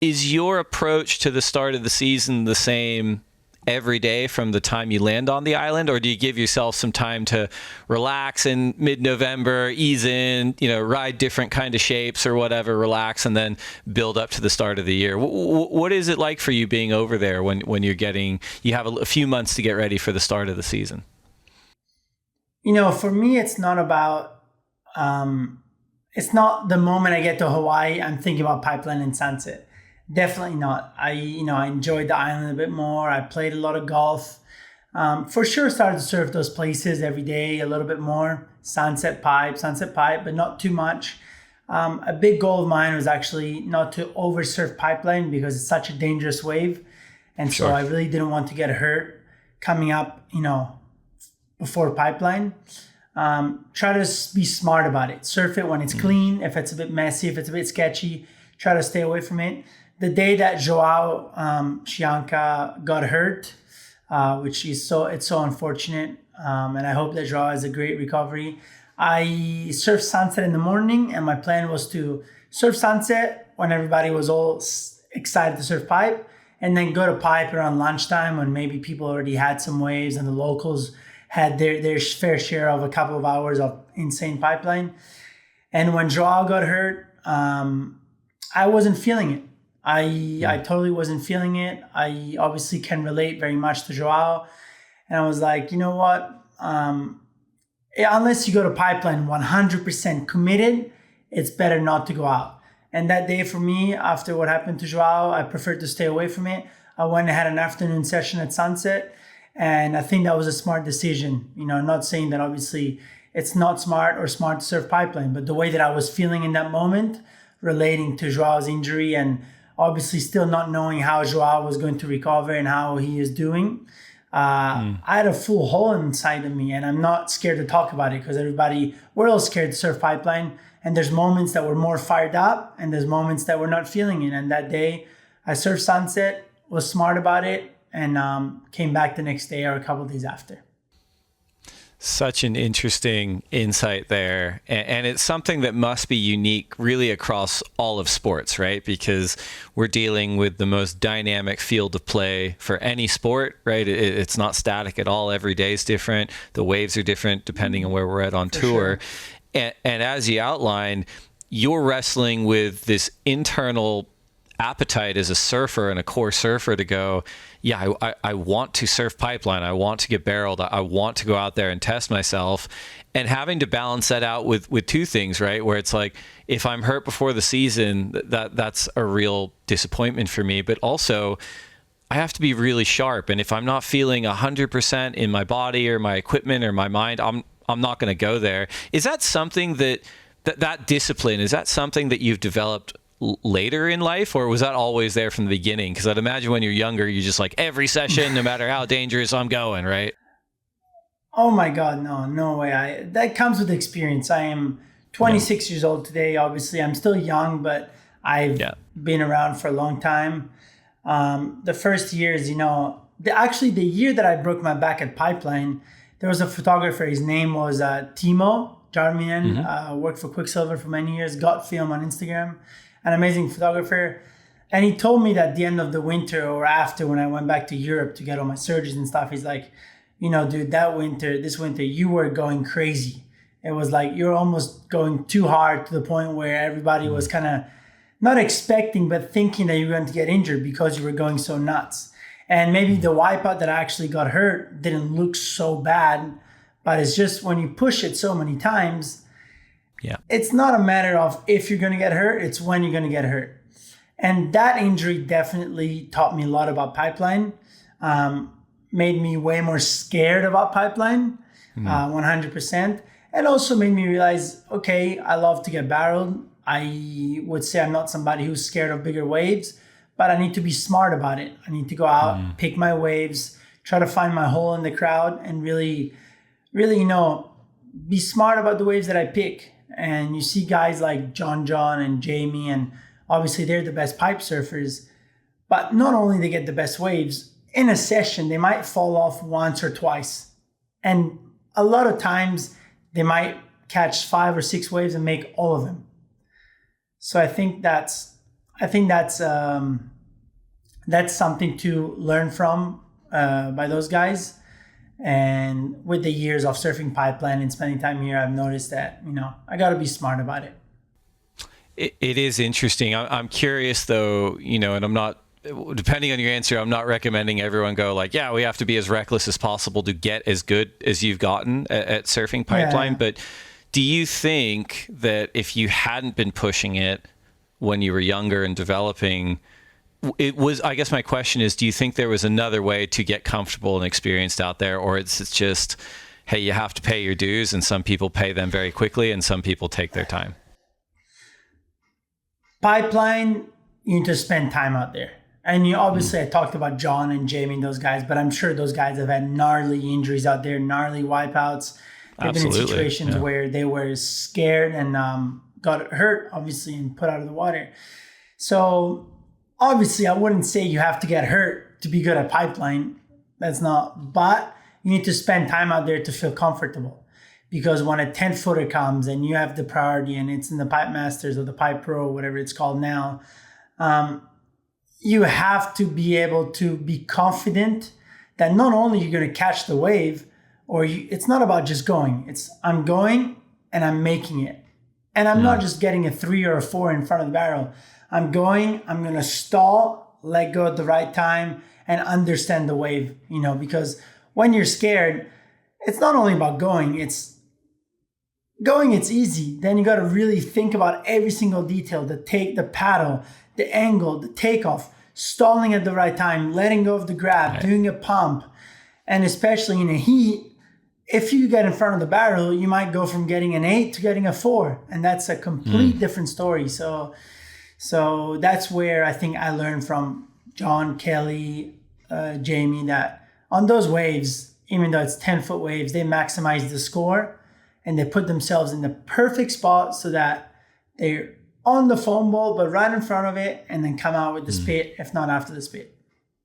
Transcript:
Is your approach to the start of the season the same every day from the time you land on the island, or do you give yourself some time to relax in mid-November, ease in, ride different kind of shapes or whatever, relax, and then build up to the start of the year? What is it like for you being over there when you have a few months to get ready for the start of the season? For me, it's not about, it's not the moment I get to Hawaii, I'm thinking about pipeline and sunset. Definitely not. I enjoyed the island a bit more. I played a lot of golf. For sure, started to surf those places every day a little bit more. Sunset pipe, but not too much. A big goal of mine was actually not to over surf pipeline because it's such a dangerous wave. And Sure. so I really didn't want to get hurt coming up, before pipeline. Try to be smart about it. Surf it when it's clean. If it's a bit messy, if it's a bit sketchy, try to stay away from it. The day that Joao Chianca got hurt, which is it's so unfortunate, and I hope that Joao has a great recovery. I surfed sunset in the morning, and my plan was to surf sunset when everybody was all excited to surf pipe, and then go to pipe around lunchtime when maybe people already had some waves and the locals had their fair share of a couple of hours of insane pipeline. And when Joao got hurt, I wasn't feeling it. I totally wasn't feeling it. I obviously can relate very much to Joao. And I was like, you know what? Unless you go to pipeline 100% committed, it's better not to go out. And that day for me, after what happened to Joao, I preferred to stay away from it. I went and had an afternoon session at sunset. And I think that was a smart decision. I'm not saying that obviously it's not smart or smart to surf pipeline, but the way that I was feeling in that moment relating to Joao's injury and obviously still not knowing how Joao was going to recover and how he is doing, I had a full hole inside of me, and I'm not scared to talk about it because we're all scared to surf pipeline, and there's moments that we're more fired up and there's moments that we're not feeling it. And that day I surfed sunset, was smart about it, and came back the next day or a couple of days after. Such an interesting insight there. And it's something that must be unique really across all of sports, right? Because we're dealing with the most dynamic field of play for any sport, right? It's not static at all. Every day is different. The waves are different depending on where we're at on tour. Sure. And as you outlined, you're wrestling with this internal appetite as a surfer and a core surfer to go, yeah, I want to surf pipeline. I want to get barreled. I want to go out there and test myself. And having to balance that out with two things, right? Where it's like, if I'm hurt before the season, that's a real disappointment for me. But also, I have to be really sharp. And if I'm not feeling 100% in my body or my equipment or my mind, I'm not going to go there. Is that something that discipline, is that something that you've developed later in life, or was that always there from the beginning? Because I'd imagine when you're younger, you're just like, every session, no matter how dangerous, I'm going, right? Oh my God, no way. That comes with experience. I am 26 years old today. Obviously, I'm still young, but I've been around for a long time. The first years, the year that I broke my back at Pipeline, there was a photographer. His name was Timo Jarminen, worked for Quicksilver for many years, got film on Instagram. An amazing photographer. And he told me that at the end of the winter or after, when I went back to Europe to get all my surgeries and stuff, he's like, dude, this winter, you were going crazy. It was like, you're almost going too hard to the point where everybody was kind of not expecting, but thinking that you were going to get injured because you were going so nuts. And maybe the wipeout that I actually got hurt didn't look so bad, but it's just when you push it so many times, it's not a matter of if you're going to get hurt, it's when you're going to get hurt. And that injury definitely taught me a lot about pipeline, made me way more scared about pipeline, 100%. And also made me realize, okay, I love to get barreled. I would say I'm not somebody who's scared of bigger waves, but I need to be smart about it. I need to go out, pick my waves, try to find my hole in the crowd, and really, be smart about the waves that I pick. And you see guys like John and Jamie, and obviously they're the best pipe surfers, but not only they get the best waves, in a session, they might fall off once or twice. And a lot of times they might catch 5 or 6 waves and make all of them. So I think that's I think that's something to learn from by those guys. And with the years of surfing pipeline and spending time here, I've noticed that, I got to be smart about it. It is interesting. I'm curious though, and I'm not, depending on your answer, I'm not recommending everyone go like, yeah, we have to be as reckless as possible to get as good as you've gotten at surfing pipeline. Yeah. But do you think that if you hadn't been pushing it when you were younger and developing, I guess my question is, do you think there was another way to get comfortable and experienced out there, or it's just, hey, you have to pay your dues, and some people pay them very quickly and some people take their time? Pipeline, you need to spend time out there. And obviously I talked about John and Jamie and those guys, but I'm sure those guys have had gnarly injuries out there, gnarly wipeouts. They've been in situations where they were scared and got hurt, obviously, and put out of the water. So obviously I wouldn't say you have to get hurt to be good at pipeline. That's not, but you need to spend time out there to feel comfortable. Because when a 10-footer comes and you have the priority and it's in the Pipe Masters or the Pipe Pro, whatever it's called now, you have to be able to be confident that not only you're going to catch the wave, it's not about just going. It's I'm going and I'm making it. And I'm not just getting a 3 or a 4 in front of the barrel. I'm going, I'm going to stall, let go at the right time, and understand the wave, because when you're scared, it's not only about going, it's easy. Then you got to really think about every single detail, the paddle, the angle, the takeoff, stalling at the right time, letting go of the grab, doing a pump. And especially in a heat, if you get in front of the barrel, you might go from getting an 8 to getting a 4. And that's a complete different story. So that's where I think I learned from John, Kelly, Jamie, that on those waves, even though it's 10-foot waves, they maximize the score. And they put themselves in the perfect spot so that they're on the foam ball, but right in front of it, and then come out with the spit, if not after the spit.